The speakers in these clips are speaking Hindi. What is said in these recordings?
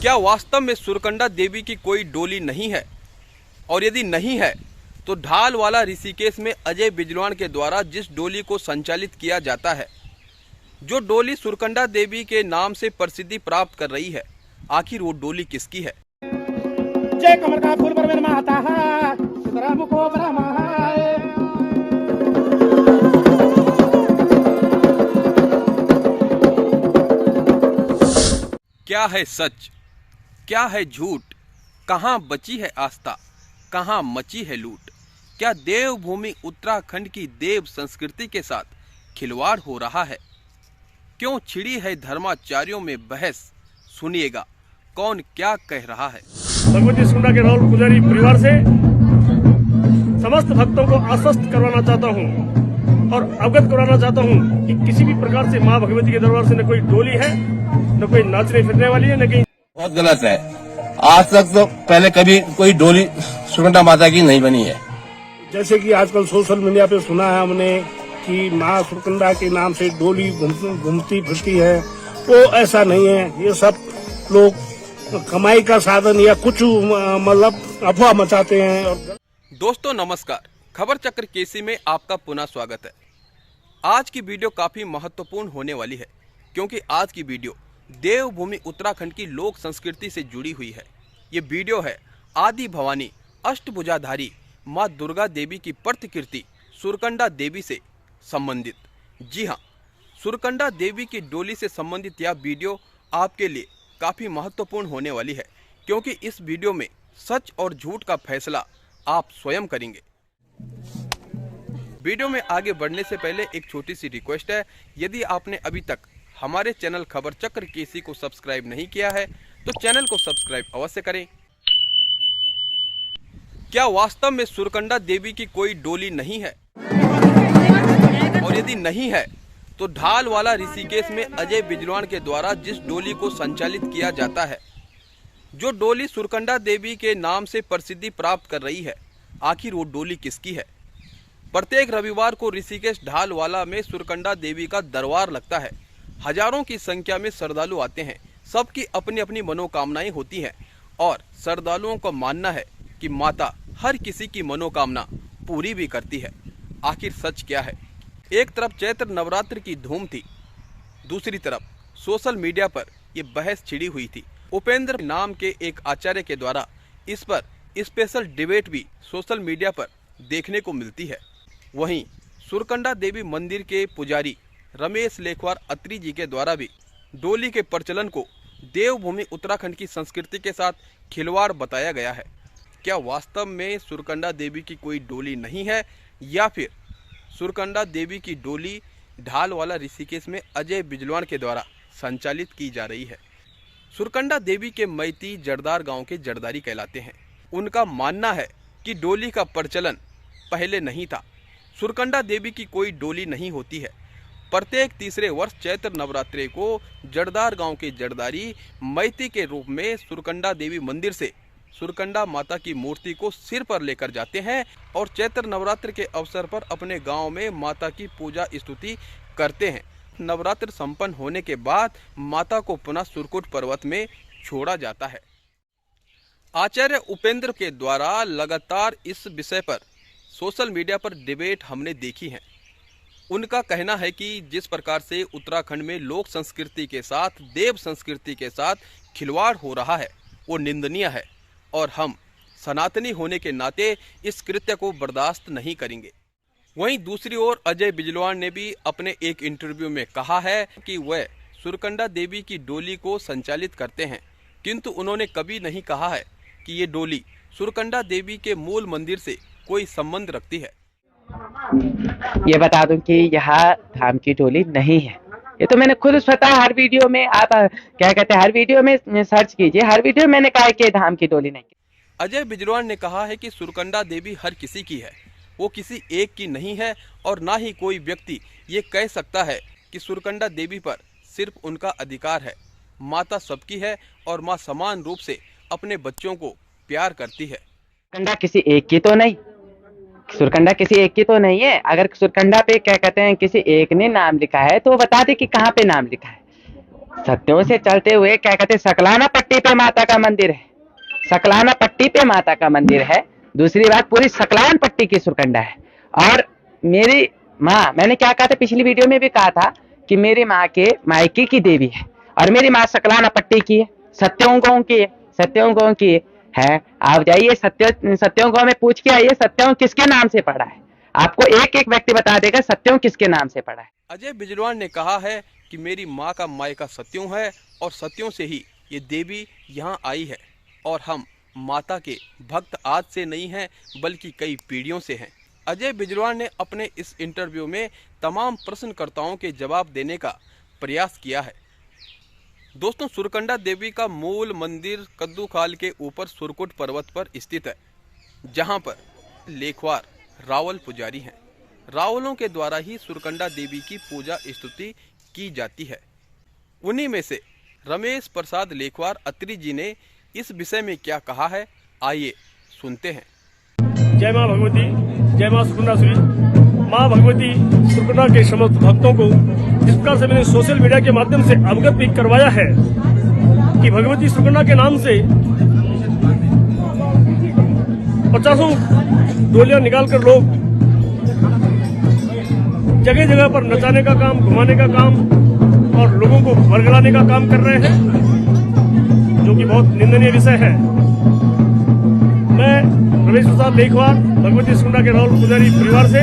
क्या वास्तव में सुरकंडा देवी की कोई डोली नहीं है? और यदि नहीं है तो ढाल वाला ऋषिकेश में अजय बिजलान के द्वारा जिस डोली को संचालित किया जाता है, जो डोली सुरकंडा देवी के नाम से प्रसिद्धि प्राप्त कर रही है, आखिर वो डोली किसकी है? जय कमल का फूल पर मेरा माता है, सीताराम को ब्रह्मा है। क्या है सच, क्या है झूठ, कहाँ बची है आस्था, कहाँ मची है लूट? क्या देवभूमि उत्तराखंड की देव संस्कृति के साथ खिलवाड़ हो रहा है? क्यों छिड़ी है धर्माचार्यों में बहस? सुनिएगा कौन क्या कह रहा है। भगवती सुंडा के राहुल पुजारी परिवार से समस्त भक्तों को आश्वस्त करवाना चाहता हूँ और अवगत कराना चाहता हूँ कि किसी भी प्रकार से माँ भगवती के दरबार से न कोई डोली है, न कोई नाचने फिरने वाली है, न कहीं। बहुत गलत है। आज तक तो पहले कभी कोई डोली सुरकंडा माता की नहीं बनी है। जैसे कि आजकल सोशल मीडिया पे सुना है हमने कि माँ सुरकंडा के नाम से डोली घूमती फिरती है, वो ऐसा नहीं है। ये सब लोग कमाई का साधन या कुछ मतलब अफवाह मचाते हैं। और दोस्तों नमस्कार, खबर चक्र केसी में आपका पुनः स्वागत है। आज की वीडियो काफी महत्वपूर्ण होने वाली है, क्योंकि आज की वीडियो देवभूमि उत्तराखंड की लोक संस्कृति से जुड़ी हुई है। ये वीडियो है आदि भवानी अष्टभुजाधारी माँ दुर्गा देवी की प्रतिकृति सुरकंडा देवी से संबंधित। जी हाँ, सुरकंडा देवी की डोली से संबंधित यह वीडियो आपके लिए काफी महत्वपूर्ण होने वाली है, क्योंकि इस वीडियो में सच और झूठ का फैसला आप स्वयं करेंगे। वीडियो में आगे बढ़ने से पहले एक छोटी सी रिक्वेस्ट है, यदि आपने अभी तक हमारे चैनल खबर चक्र केसी को सब्सक्राइब नहीं किया है तो चैनल को सब्सक्राइब अवश्य करें। क्या वास्तव में सुरकंडा देवी की कोई डोली नहीं है? और यदि नहीं है तो ढाल वाला ऋषिकेश में अजय बिजलान के द्वारा जिस डोली को संचालित किया जाता है, जो डोली सुरकंडा देवी के नाम से प्रसिद्धि प्राप्त कर रही है, आखिर वो डोली किसकी है? प्रत्येक रविवार को ऋषिकेश ढाल वाला में सुरकंडा देवी का दरबार लगता है। हजारों की संख्या में श्रद्धालु आते हैं। सबकी अपनी अपनी मनोकामनाएं होती हैं और श्रद्धालुओं का मानना है कि माता हर किसी की मनोकामना पूरी भी करती है। आखिर सच क्या है? एक तरफ चैत्र नवरात्र की धूम थी, दूसरी तरफ सोशल मीडिया पर यह बहस छिड़ी हुई थी। उपेंद्र नाम के एक आचार्य के द्वारा इस पर स्पेशल डिबेट भी सोशल मीडिया पर देखने को मिलती है। वहीं सुरकंडा देवी मंदिर के पुजारी रमेश लेखवार अत्री जी के द्वारा भी डोली के प्रचलन को देवभूमि उत्तराखंड की संस्कृति के साथ खिलवाड़ बताया गया है। क्या वास्तव में सुरकंडा देवी की कोई डोली नहीं है, या फिर सुरकंडा देवी की डोली ढाल वाला ऋषिकेश में अजय बिजलान के द्वारा संचालित की जा रही है? सुरकंडा देवी के मैती जड़दार गांव के जड़दारी कहलाते हैं। उनका मानना है कि डोली का प्रचलन पहले नहीं था। सुरकंडा देवी की कोई डोली नहीं होती है। प्रत्येक तीसरे वर्ष चैत्र नवरात्रि को जड़दार गांव के जड़दारी मैती के रूप में सुरकंडा देवी मंदिर से सुरकंडा माता की मूर्ति को सिर पर लेकर जाते हैं और चैत्र नवरात्र के अवसर पर अपने गांव में माता की पूजा स्तुति करते हैं। नवरात्र संपन्न होने के बाद माता को पुनः सुरकुट पर्वत में छोड़ा जाता है। आचार्य उपेंद्र के द्वारा लगातार इस विषय पर सोशल मीडिया पर डिबेट हमने देखी है। उनका कहना है कि जिस प्रकार से उत्तराखंड में लोक संस्कृति के साथ देव संस्कृति के साथ खिलवाड़ हो रहा है, वो निंदनीय है और हम सनातनी होने के नाते इस कृत्य को बर्दाश्त नहीं करेंगे। वहीं दूसरी ओर अजय बिजलान ने भी अपने एक इंटरव्यू में कहा है कि वह सुरकंडा देवी की डोली को संचालित करते हैं, किंतु उन्होंने कभी नहीं कहा है कि ये डोली सुरकंडा देवी के मूल मंदिर से कोई संबंध रखती है। ये बता दूं कि यहाँ धाम की डोली नहीं है। ये तो मैंने खुद स्वतः हर वीडियो में, आप क्या कहते हैं, हर वीडियो में सर्च कीजिए, हर वीडियो मैंने कहा है कि धाम की डोली नहीं। अजय बिजलान ने कहा है कि सुरकंडा देवी हर किसी की है, वो किसी एक की नहीं है और ना ही कोई व्यक्ति ये कह सकता है कि सुरकंडा देवी पर सिर्फ उनका अधिकार है। माता सबकी है और माँ समान रूप से अपने बच्चों को प्यार करती है। सुरकंडा किसी एक की तो नहीं, सुरकंडा किसी एक की तो नहीं है। अगर सुरकंडा पे क्या कहते हैं किसी एक ने नाम लिखा है तो बता दे कि कहाँ पे नाम लिखा है। सत्यों से चलते हुए क्या कहते हैं, सकलाना पट्टी पे माता का मंदिर है, सकलाना पट्टी पे माता का मंदिर है। दूसरी बात, पूरी सकलान पट्टी की सुरकंडा है। और मेरी माँ, मैंने क्या कहा था पिछली वीडियो में भी कहा था कि मेरी माँ के मायके की देवी है, और मेरी माँ सकलाना पट्टी की है, सत्यों गांव की है, सत्यों गांव की है। आप जाइए सत्यों गांव में पूछ के आइए सत्यों किसके नाम से पड़ा है, आपको एक एक व्यक्ति बता देगा सत्यों किसके नाम से पड़ा है। अजय बिजरवान ने कहा है कि मेरी माँ का मायका सत्यों है और सत्यों से ही ये देवी यहाँ आई है, और हम माता के भक्त आज से नहीं हैं बल्कि कई पीढ़ियों से हैं। अजय बिजरवान ने अपने इस इंटरव्यू में तमाम प्रश्नकर्ताओं के जवाब देने का प्रयास किया है। दोस्तों, सुरकंडा देवी का मूल मंदिर कद्दू खाल के ऊपर सुरकुट पर्वत पर स्थित है, जहां पर लेखवार रावल पुजारी हैं। रावलों के द्वारा ही सुरकंडा देवी की पूजा स्तुति की जाती है। उन्हीं में से रमेश प्रसाद लेखवार अत्री जी ने इस विषय में क्या कहा है, आइए सुनते हैं। जय माँ भगवती, जय माँ सुरकुंडासुरी। माँ भगवती सुरकुंडा के समस्त भक्तों को जिस प्रकार से मैंने सोशल मीडिया के माध्यम से अवगत भी करवाया है कि भगवती सुरकुंडा के नाम से 50 डोलियां निकालकर लोग जगह जगह पर नचाने का काम, घुमाने का काम और लोगों को बरगलाने का काम कर रहे हैं, जो कि बहुत निंदनीय विषय है। मैं रमेश प्रसाद लेखवार भगवती सुरकुंडा के रावल पुजारी परिवार से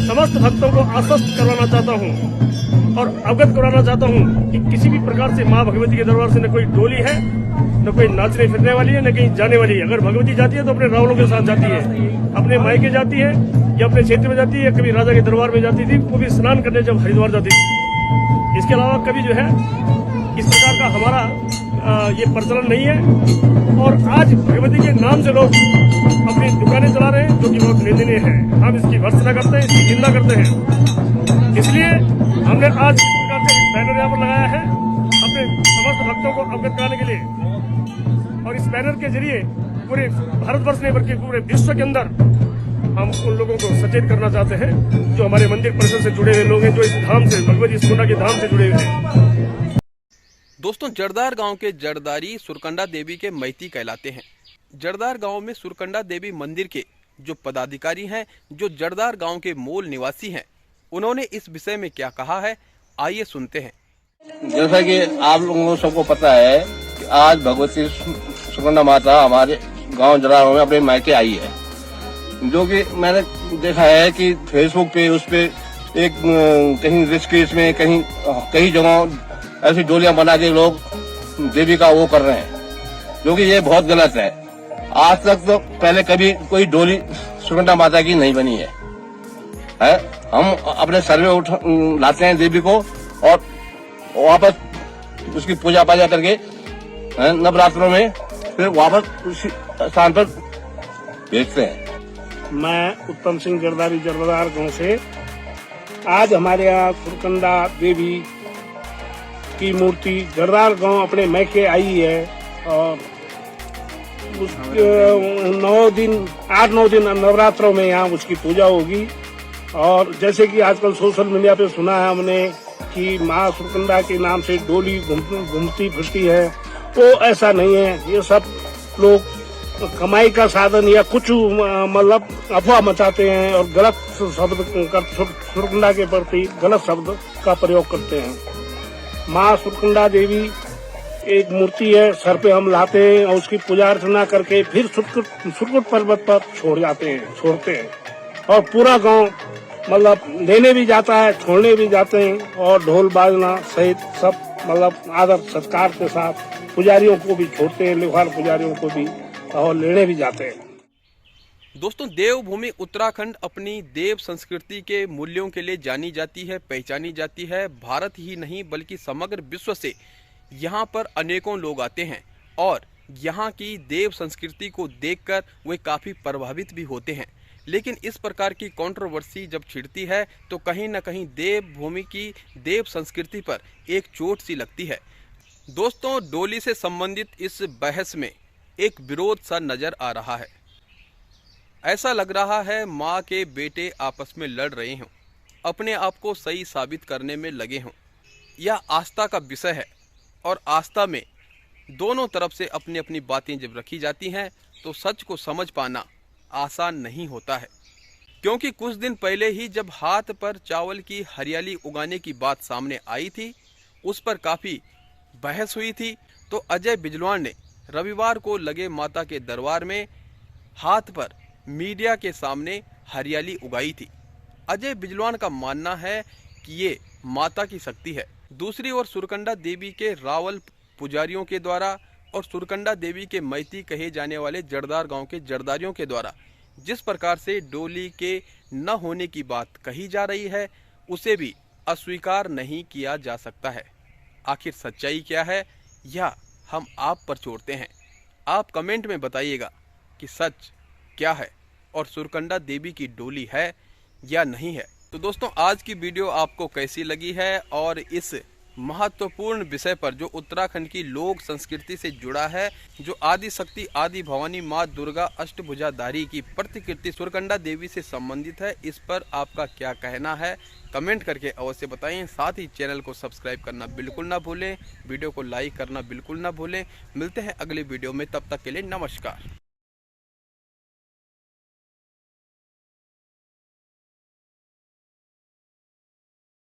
समस्त भक्तों को आश्वस्त करवाना चाहता हूं और अवगत कराना चाहता हूं कि किसी भी प्रकार से मां भगवती के दरबार से न कोई डोली है, न कोई नाचने फिरने वाली है, न कहीं जाने वाली है। अगर भगवती जाती है तो अपने रावलों के साथ जाती है, अपने मायके जाती है या अपने क्षेत्र में जाती है। कभी राजा के दरबार में जाती थी, वो भी स्नान करने जब हरिद्वार जाती थी। इसके अलावा कभी जो है इस प्रकार का हमारा ये प्रचलन नहीं है। और आज भगवती के नाम से लोग अपनी दुकानें चला रहे हैं, जो कि बहुत निंदनीय है। हम इसकी भर्त्सना करते हैं, इसकी निंदा करते हैं। इसलिए हमने आज इस प्रकार से बैनर यहाँ पर लगाया है अपने समस्त भक्तों को अवगत कराने के लिए। और इस बैनर के जरिए पूरे भारतवर्ष में बल्कि पूरे विश्व के अंदर हम उन लोगों को सचेत करना चाहते हैं जो हमारे मंदिर परिसर से जुड़े हुए लोग हैं, जो इस धाम से, भगवती सुरकुंडा के धाम से जुड़े हुए हैं। दोस्तों, जड़दार गांव के जड़दारी सुरकंडा देवी के मैती कहलाते हैं। जड़दार गांव में सुरकंडा देवी मंदिर के जो पदाधिकारी हैं, जो जड़दार गांव के मूल निवासी हैं, उन्होंने इस विषय में क्या कहा है, आइए सुनते हैं। जैसा कि आप लोगों को सबको पता है कि आज भगवती सुरकुंडा माता हमारे गांव जड़दार में अपने मायके आई है, जो कि मैंने देखा है कि फेसबुक पे, उस पे एक कहीं ऋषिकेश में, कई जगहों ऐसी डोलियां बना के लोग देवी का वो कर रहे हैं, जो कि ये बहुत गलत है। आज तक तो पहले कभी कोई डोली सुरकुंडा माता की नहीं बनी है। हम अपने सर में लाते हैं देवी को और वापस उसकी पूजा पाजा करके नवरात्रों में फिर वापस उसी स्थान पर भेजते हैं। मैं उत्तम सिंह जरदारी जरदार गांव से आज हमारे यहाँ सुरकुंडा देवी की मूर्ति जरदार गांव अपने मैके आई है और उसके 8-9 दिन नवरात्रों में यहाँ उसकी पूजा होगी। और जैसे कि आजकल सोशल मीडिया पे सुना है हमने कि माँ सुरकुंडा के नाम से डोली घूमती फिरती है, वो ऐसा नहीं है। ये सब लोग कमाई का साधन या कुछ मतलब अफवाह मचाते हैं और गलत शब्द सुरकुंडा के प्रति गलत शब्द का प्रयोग करते हैं। माँ सुरकुंडा देवी एक मूर्ति है, सर पे हम लाते हैं और उसकी पूजा अर्चना करके फिर सुरकुट पर्वत पर छोड़ते हैं और पूरा गांव मतलब लेने भी जाता है, छोड़ने भी जाते हैं और ढोल बाजना सहित सब मतलब आदर सत्कार के साथ पुजारियों को भी छोड़ते हैं, लेखवार पुजारियों को भी, और लेने भी जाते हैं। दोस्तों, देवभूमि उत्तराखंड अपनी देव संस्कृति के मूल्यों के लिए जानी जाती है, पहचानी जाती है। भारत ही नहीं बल्कि समग्र विश्व से यहाँ पर अनेकों लोग आते हैं और यहाँ की देव संस्कृति को देखकर वे काफ़ी प्रभावित भी होते हैं। लेकिन इस प्रकार की कंट्रोवर्सी जब छिड़ती है तो कहीं न कहीं देवभूमि की देव संस्कृति पर एक चोट सी लगती है। दोस्तों, डोली से संबंधित इस बहस में एक विरोध सा नजर आ रहा है। ऐसा लग रहा है माँ के बेटे आपस में लड़ रहे हों, अपने आप को सही साबित करने में लगे हों। यह आस्था का विषय है और आस्था में दोनों तरफ से अपनी अपनी बातें जब रखी जाती हैं तो सच को समझ पाना आसान नहीं होता है। क्योंकि कुछ दिन पहले ही जब हाथ पर चावल की हरियाली उगाने की बात सामने आई थी, उस पर काफ़ी बहस हुई थी, तो अजय बिजलान ने रविवार को लगे माता के दरबार में हाथ पर मीडिया के सामने हरियाली उगाई थी। अजय बिजलान का मानना है कि ये माता की शक्ति है। दूसरी ओर सुरकंडा देवी के रावल पुजारियों के द्वारा और सुरकंडा देवी के मैती कहे जाने वाले जड़दार गांव के जड़दारियों के द्वारा जिस प्रकार से डोली के न होने की बात कही जा रही है, उसे भी अस्वीकार नहीं किया जा सकता है। आखिर सच्चाई क्या है, यह हम आप पर छोड़ते हैं। आप कमेंट में बताइएगा कि सच क्या है और सुरकंडा देवी की डोली है या नहीं है। तो दोस्तों, आज की वीडियो आपको कैसी लगी है और इस महत्वपूर्ण विषय पर जो उत्तराखंड की लोक संस्कृति से जुड़ा है, जो आदि शक्ति आदि भवानी माँ दुर्गा अष्टभुजाधारी की प्रतिकृति सुरकंडा देवी से संबंधित है, इस पर आपका क्या कहना है कमेंट करके अवश्य बताएं। साथ ही चैनल को सब्सक्राइब करना बिल्कुल ना भूलें, वीडियो को लाइक करना बिल्कुल ना भूलें। मिलते हैं अगले वीडियो में, तब तक के लिए नमस्कार।